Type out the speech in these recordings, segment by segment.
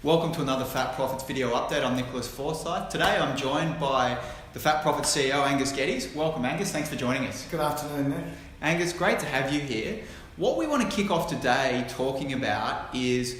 Welcome to another Fat Profits video update. I'm Nicholas Forsyth. Today I'm joined by the Fat Profits CEO, Angus Geddes. Welcome, Angus. Thanks for joining us. Good afternoon, Nick. Angus, great to have you here. What we want to kick off today talking about is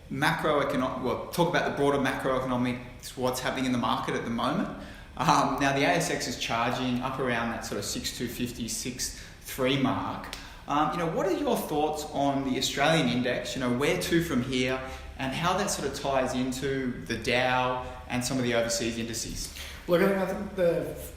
talk about the broader macroeconomics, what's happening in the market at the moment. Now the ASX is charging up around that sort of 6,250, 6,3 mark. What are your thoughts on the Australian index? Where to from here, and how that sort of ties into the Dow and some of the overseas indices? Look, I think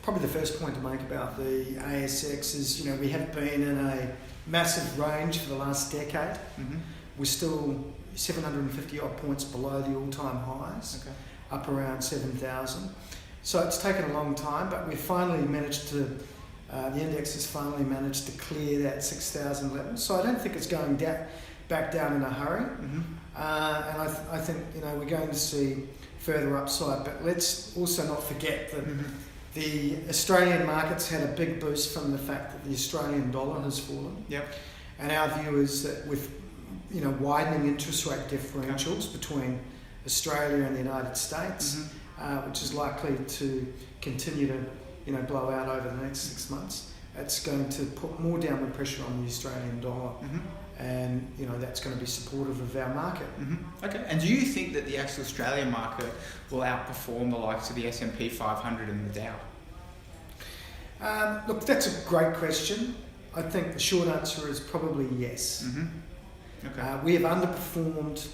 probably the first point to make about the ASX is, we have been in a massive range for the last decade. Mm-hmm. We're still 750 odd points below the all-time highs, up around 7,000. So it's taken a long time, but we've finally managed to, the index has finally managed to clear that 6,000 level. So I don't think it's going back down in a hurry. Mm-hmm. And I think, we're going to see further upside. But let's also not forget that the Australian markets had a big boost from the fact that the Australian dollar has fallen. Yep. And our view is that with, widening interest rate differentials between Australia and the United States, which is likely to continue to, blow out over the next 6 months, it's going to put more downward pressure on the Australian dollar. Mm-hmm. And that's going to be supportive of our market. Mm-hmm. Okay. And do you think that the actual Australian market will outperform the likes of the S&P 500 and the Dow? Look, that's a great question. I think the short answer is probably yes. Mm-hmm. Okay. We have underperformed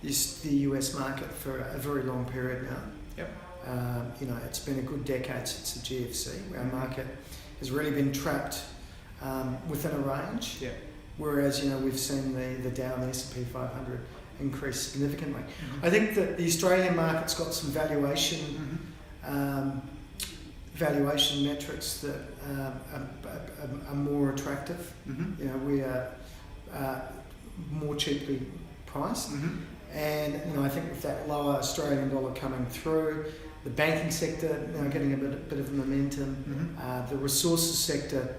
the US market for a very long period now. Yep. It's been a good decade since the GFC. Our market has really been trapped within a range. Yeah. Whereas, we've seen the Dow and the S&P 500 increase significantly. Mm-hmm. I think that the Australian market's got some valuation metrics that are more attractive. Mm-hmm. We are more cheaply priced. Mm-hmm. And, I think with that lower Australian dollar coming through, the banking sector now getting a bit of momentum, the resources sector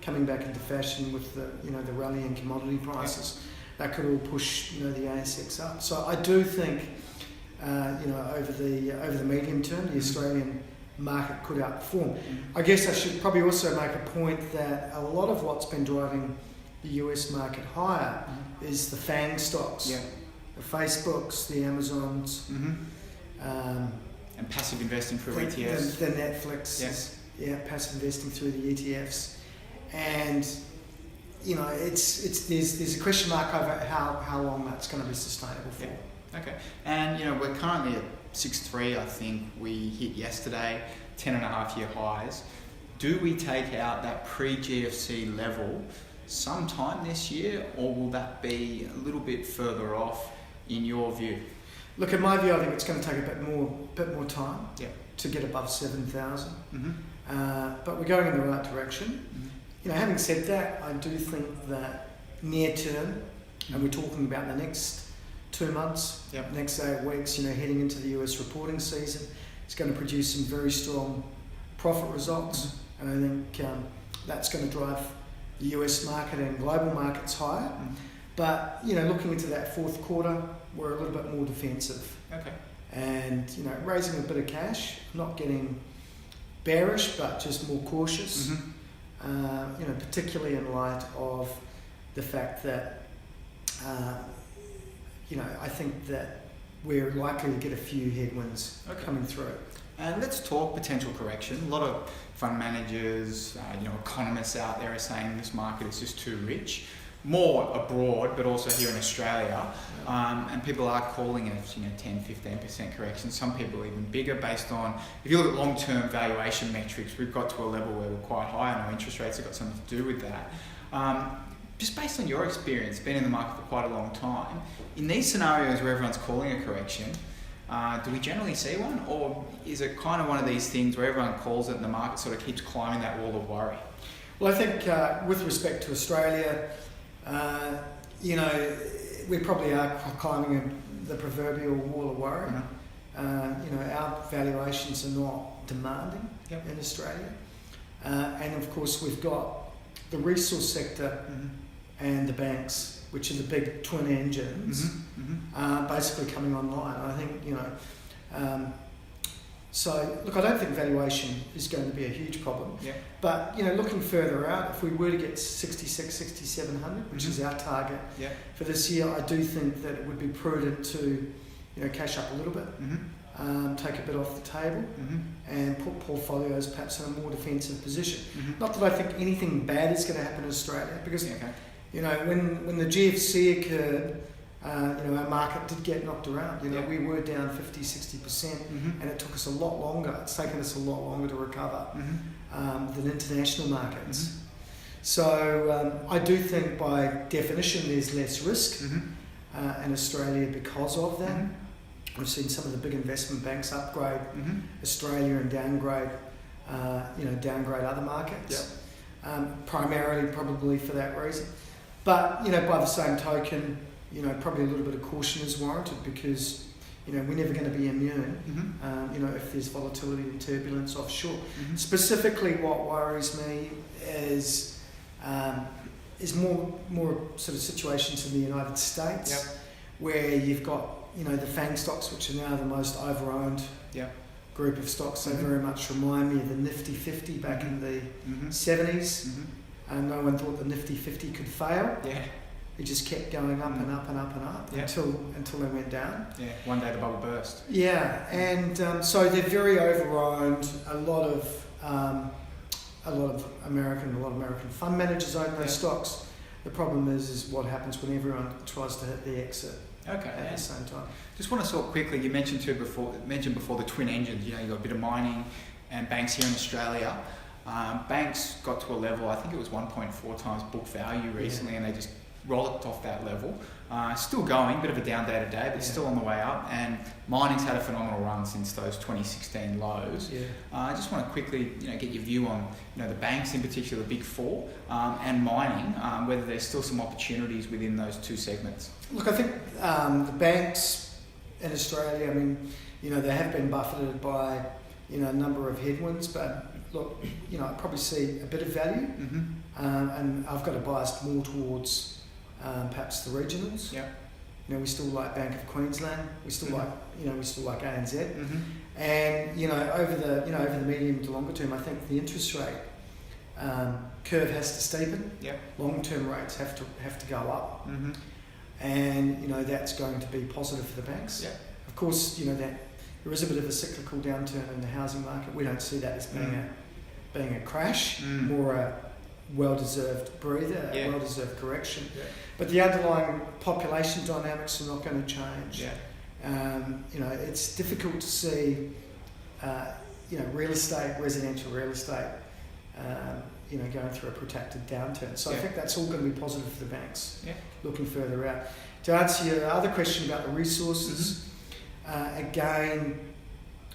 coming back into fashion with the rally in commodity prices, that could all push the ASX up. So I do think over the medium term the Australian market could outperform. I guess I should probably also make a point that a lot of what's been driving the US market higher is the FANG stocks, the Facebooks, the Amazons, and passive investing through ETFs, the Netflix, passive investing through the ETFs. And there's a question mark over how long that's going to be sustainable for. Yeah. Okay. And we're currently at 6.3. I think we hit yesterday 10.5-year highs. Do we take out that pre-GFC level sometime this year, or will that be a little bit further off in your view? Look, in my view, I think it's going to take a bit more time to get above 7,000. But we're going in the right direction. Having said that, I do think that near term, and we're talking about the next 2 months, next 8 weeks, heading into the US reporting season, it's going to produce some very strong profit results. And I think that's going to drive the US market and global markets higher. But, looking into that fourth quarter, we're a little bit more defensive. Okay. And, raising a bit of cash, not getting bearish, but just more cautious. Particularly in light of the fact that, I think that we're likely to get a few headwinds coming through. And let's talk potential correction. A lot of fund managers, economists out there are saying this market is just too rich. More abroad, but also here in Australia. And people are calling it, 10-15% correction. Some people even bigger based on, if you look at long-term valuation metrics, we've got to a level where we're quite high and our interest rates have got something to do with that. Just based on your experience, been in the market for quite a long time, in these scenarios where everyone's calling a correction, do we generally see one? Or is it kind of one of these things where everyone calls it and the market sort of keeps climbing that wall of worry? Well, I think with respect to Australia, we probably are climbing the proverbial wall of worry. Our valuations are not demanding in Australia. And of course, we've got the resource sector and the banks which are the big twin engines, basically coming online. I think, so look, I don't think valuation is going to be a huge problem. Yeah. But, looking further out, if we were to get 66, 6,700, which is our target for this year, I do think that it would be prudent to, cash up a little bit, take a bit off the table, and put portfolios perhaps in a more defensive position. Not that I think anything bad is going to happen in Australia, because when the GFC occurred, our market did get knocked around. We were down 50, 60%, and it took us a lot longer. It's taken us a lot longer to recover than international markets. So I do think by definition there's less risk in Australia because of that. We've seen some of the big investment banks upgrade Australia and downgrade other markets, primarily probably for that reason. But by the same token, probably a little bit of caution is warranted, because we're never going to be immune. If there's volatility and turbulence offshore. Specifically, what worries me is more sort of situations in the United States where you've got the FANG stocks, which are now the most over-owned group of stocks. They very much remind me of the Nifty 50 back in the 70s. And no one thought the Nifty 50 could fail. It just kept going up and up and up and up until they went down. One day the bubble burst. And so they're very over-owned. A lot of American fund managers own those stocks. The problem is what happens when everyone tries to hit the exit at the same time. Just want to sort quickly, you mentioned before the twin engines. You got a bit of mining and banks here in Australia. Banks got to a level, I think it was 1.4 times book value recently, and they just rollicked off that level. Still going, bit of a down day to day, but still on the way up. And mining's had a phenomenal run since those 2016 lows. I just want to quickly, get your view on, the banks in particular, the big four, and mining, whether there's still some opportunities within those two segments. Look, I think the banks in Australia, they have been buffeted by, a number of headwinds, but look, I probably see a bit of value, and I've got a bias more towards perhaps the regionals. We still like Bank of Queensland. We still like ANZ. And over the medium to longer term, I think the interest rate curve has to steepen. Long-term rates have to go up, and that's going to be positive for the banks. Of course, that there is a bit of a cyclical downturn in the housing market. We don't see that as being a crash, more a well-deserved breather, a well-deserved correction. But the underlying population dynamics are not going to change. It's difficult to see, residential real estate, going through a protracted downturn. So I think that's all going to be positive for the banks, looking further out. To answer your other question about the resources, again,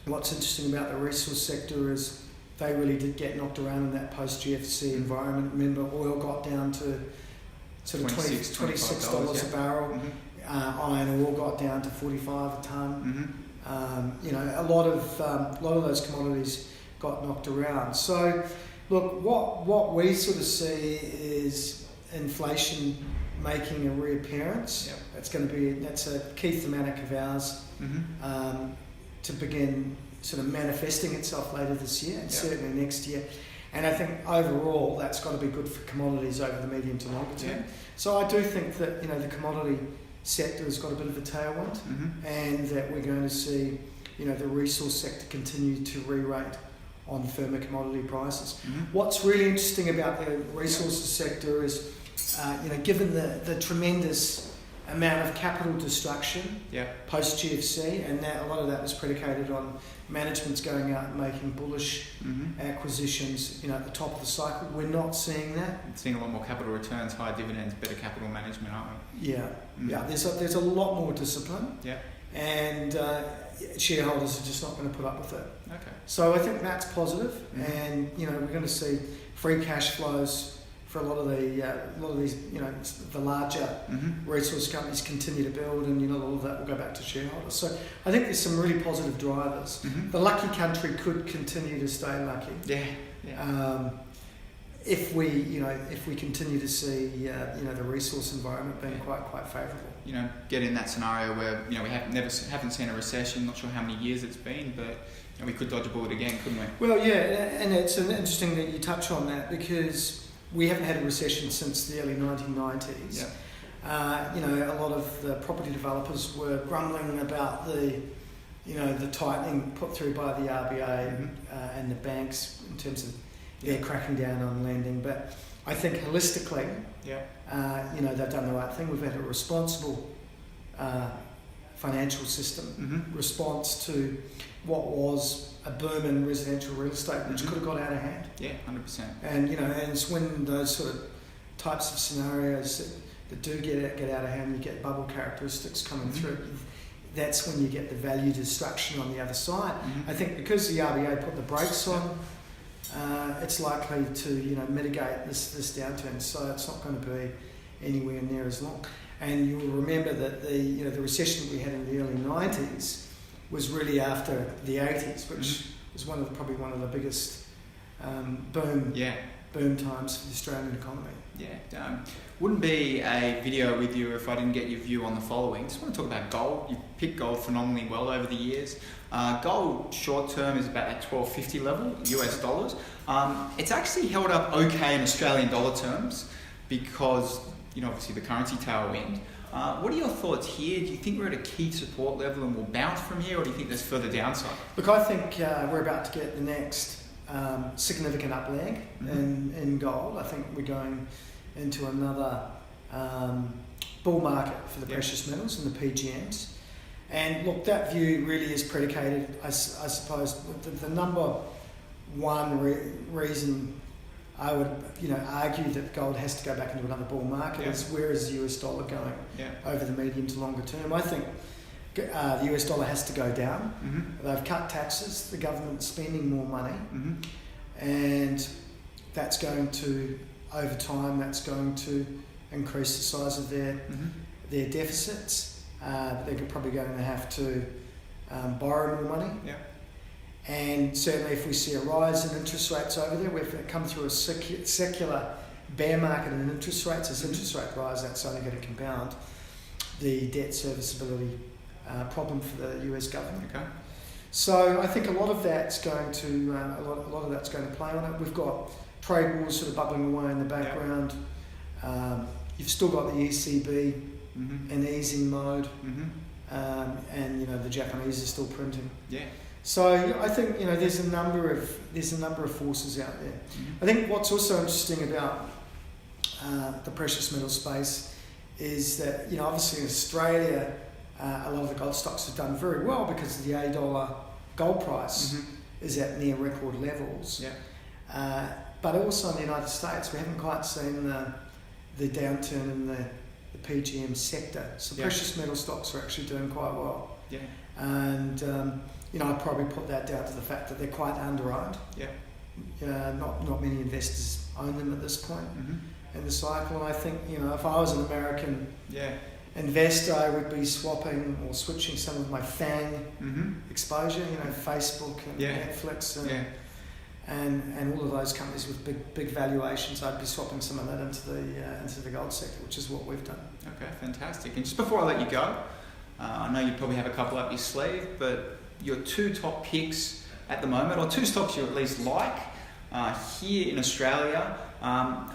what's interesting about the resource sector is they really did get knocked around in that post-GFC environment. Remember, oil got down to sort of $26 a barrel. Iron ore got down to 45 a tonne. A lot of those commodities got knocked around. So, look, what we sort of see is inflation making a reappearance. That's a key thematic of ours to begin sort of manifesting itself later this year and certainly next year. And I think overall that's got to be good for commodities over the medium to longer term. So I do think that the commodity sector has got a bit of a tailwind, and that we're going to see the resource sector continue to re-rate on firmer commodity prices. What's really interesting about the resources sector is given the tremendous amount of capital destruction post GFC, and that a lot of that was predicated on managements going out and making bullish acquisitions at the top of the cycle. We're not seeing that. We're seeing a lot more capital returns, higher dividends, better capital management, aren't we? There's a lot more discipline, and shareholders are just not going to put up with it. So I think that's positive, and we're going to see free cash flows for a lot of these, the larger resource companies continue to build, and a lot of that will go back to shareholders. So I think there's some really positive drivers. The lucky country could continue to stay lucky. if we continue to see the resource environment being quite favourable. Get in that scenario where we haven't seen a recession. Not sure how many years it's been, but we could dodge a bullet again, couldn't we? Well, yeah, and it's interesting that you touch on that because we haven't had a recession since the early 1990s. Yeah. A lot of the property developers were grumbling about the tightening put through by the RBA and the banks in terms of their cracking down on lending. But I think holistically, they've done the right thing. We've had a responsible financial system response to what was a boom in residential real estate, which could have got out of hand. Yeah, 100%. And and it's when those sort of types of scenarios that do get out of hand, you get bubble characteristics coming through. That's when you get the value destruction on the other side. I think because the RBA put the brakes on, it's likely to mitigate this downturn. So it's not going to be anywhere near as long. And you'll remember that the recession we had in the early 90s was really after the 80s, which was probably one of the biggest boom times for the Australian economy. Yeah, wouldn't be a video with you if I didn't get your view on the following. Just want to talk about gold. You picked gold phenomenally well over the years. Gold short term is about that $12.50 level, US dollars. It's actually held up okay in Australian dollar terms because obviously the currency tailwind. What are your thoughts here? Do you think we're at a key support level and we'll bounce from here, or do you think there's further downside? Look, I think we're about to get the next significant upleg in gold. I think we're going into another bull market for the precious metals and the PGMs. And look, that view really is predicated, I suppose, the number one reason I would argue that gold has to go back into another bull market is where is the US dollar going over the medium to longer term. I think the US dollar has to go down. They've cut taxes, the government's spending more money, and that's going to, over time, that's going to increase the size of their deficits. They're probably going to have to borrow more money. And certainly if we see a rise in interest rates over there, we've come through a secular bear market in interest rates. As interest rate rise, that's only going to compound the debt serviceability problem for the US government. Okay. So I think a lot of that's going to play on it. We've got trade wars sort of bubbling away in the background. You've still got the ECB in easing mode, and the Japanese are still printing. So I think there's a number of forces out there. I think what's also interesting about the precious metal space is that obviously in Australia a lot of the gold stocks have done very well because the $8 gold price is at near record levels. But also in the United States we haven't quite seen the downturn in the PGM sector. So precious metal stocks are actually doing quite well. And I'd probably put that down to the fact that they're quite under-owned. Not many investors own them at this point in the cycle. And I think, if I was an American investor, I would be swapping or switching some of my FANG exposure, Facebook and Netflix and all of those companies with big valuations. I'd be swapping some of that into the gold sector, which is what we've done. Okay, fantastic. And just before I let you go, I know you probably have a couple up your sleeve, but your two top picks at the moment, or two stocks you at least like here in Australia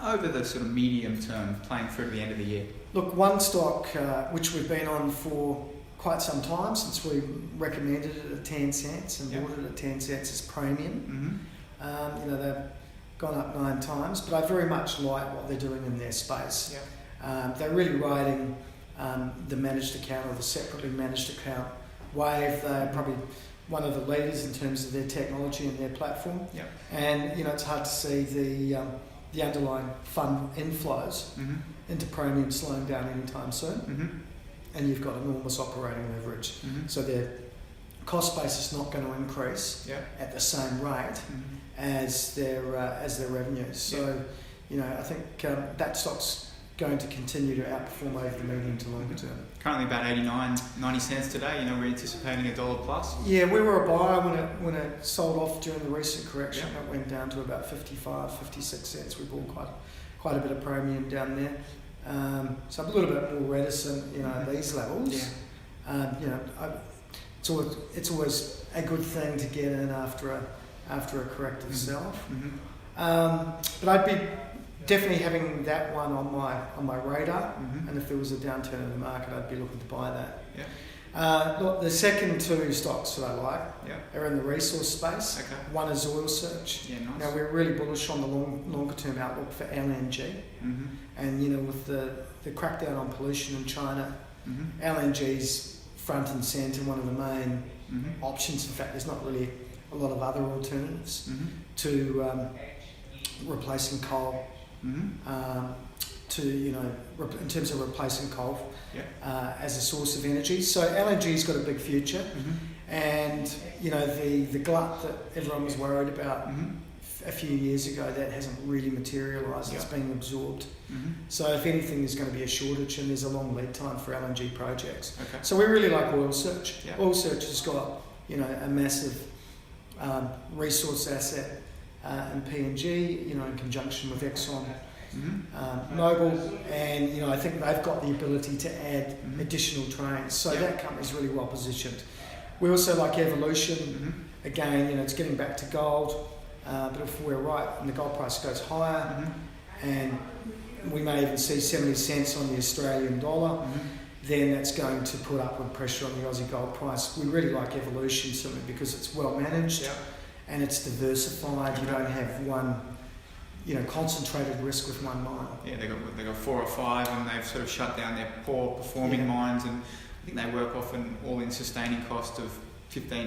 over the sort of medium term, playing through to the end of the year? Look, one stock which we've been on for quite some time since we recommended it at 10 cents and bought it at 10 cents is Praemium. They've gone up 9 times, but I very much like what they're doing in their space. They're really riding the managed account or the separately managed account wave. They're probably one of the leaders in terms of their technology and their platform. And it's hard to see the underlying fund inflows into Praemium slowing down anytime soon. And you've got enormous operating leverage. So their cost base is not going to increase at the same rate as their revenues. So I think that stock's going to continue to outperform over the medium to longer term. Currently about 89-90 cents today. We're anticipating $1 plus. Yeah, we were a buyer when it sold off during the recent correction. It went down to about 55, 56 cents. We bought quite a bit of premium down there. So I'm a little bit more reticent, at these levels. Yeah. It's always a good thing to get in after a corrective sell-off. But I'd be definitely having that one on my radar, and if there was a downturn in the market, I'd be looking to buy that. Look, the second two stocks that I like are in the resource space. Okay. One is Oil Search. Yeah, nice. Now we're really bullish on the longer term outlook for LNG, and with the crackdown on pollution in China, LNG's front and centre, one of the main options. In fact, there's not really a lot of other alternatives to replacing coal. In terms of replacing coal as a source of energy. So LNG's got a big future, and the glut that everyone was worried about a few years ago, that hasn't really materialised. It's being absorbed. So if anything, there's going to be a shortage, and there's a long lead time for LNG projects. Okay. So we really like Oil Search. Oil Search has got a massive resource asset in PNG, in conjunction with Exxon Mobil, and I think they've got the ability to add additional trains. So that company's really well positioned. We also like Evolution. Again, it's getting back to gold, but if we're right and the gold price goes higher, and we may even see 70 cents on the Australian dollar, then that's going to put upward pressure on the Aussie gold price. We really like Evolution simply because it's well managed and it's diversified. You don't have one, concentrated risk with one mine. Yeah, they got 4 or 5, and they've sort of shut down their poor performing mines, and I think they work off an all-in sustaining cost of they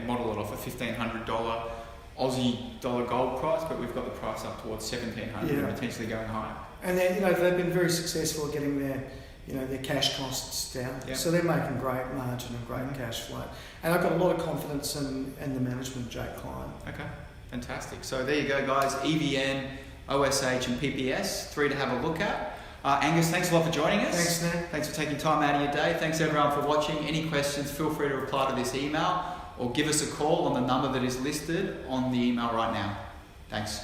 model it off a $1,500 Aussie dollar gold price, but we've got the price up towards $1,700 and potentially going higher. And they've been very successful at getting their cash costs down. So they're making great margin and great cash flow. And I've got a lot of confidence in the management, Jake Klein. Okay, fantastic. So there you go, guys. EVN, OSH and PPS, 3 to have a look at. Angus, thanks a lot for joining us. Thanks, Nick. Thanks for taking time out of your day. Thanks everyone for watching. Any questions, feel free to reply to this email or give us a call on the number that is listed on the email right now. Thanks.